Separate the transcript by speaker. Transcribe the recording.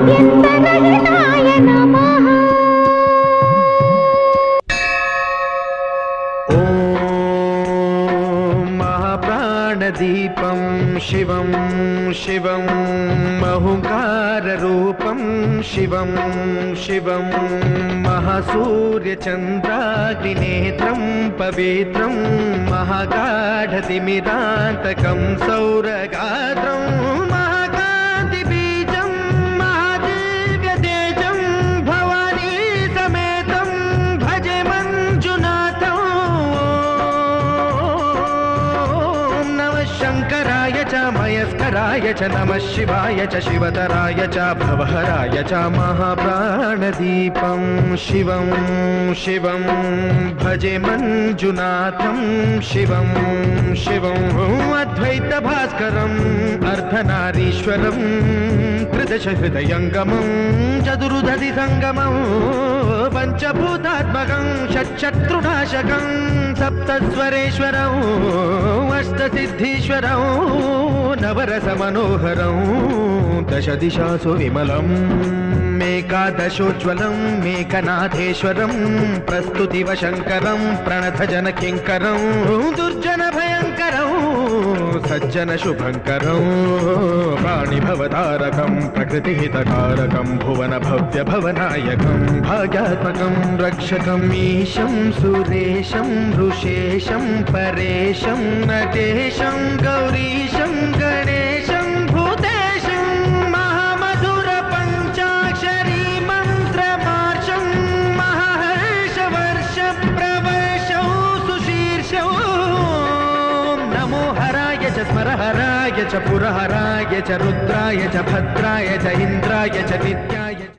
Speaker 1: अत्यन्तनयनाय नमः।
Speaker 2: दीपं शिवं शिवं महुकाररूपं शिवं शिवं महासूर्यचन्द्राग्निनेत्रं पवित्रं महागाढतिमिरान्तकं सौरगात्रं महाकान्तिबीजं महादिव्यतेजं भवानी समेतं भजे मञ्जुनाथं। शङ्कराय च मयस्कराय च नमः शिवाय च शिवतराय च भवहराय च महाप्राणदीपं शिवं शिवं भजे मञ्जुनाथं शिवं शिवं अद्वैतभास्करम् अर्धनारीश्वरं त्रिदशहृदयङ्गमं चतुर्दधिसङ्गमं पञ्चभूतात्मकं षट्शत्रुनाशकं सप्तस्वरेश्वरं अष्टसिद्धीश्वरं नवरसमनोहरं दशदिशासु विमलम् एकादशोज्ज्वलं मेघनाथेश्वरं प्रस्तुतिवशङ्करं प्रणतजनकिङ्करं दुर्जनभयङ्करं सज्जनशुभङ्करं प्राणिभवतारकं प्रकृतिहितकारकं भुवनभव्यभवनायकं भाग्यात्मकं रक्षकं ईशं सुरेशं ऋषेशं परेशं नटेशं गौरीशं गणेशं भूतेशं महामधुरपञ्चाक्षरी मन्त्रमार्षं महर्षवर्षप्रवर्षं सुशीर्षं नमो हराय च स्मरहराय च पुरहराय च रुद्राय च भद्राय च इन्द्राय च नित्य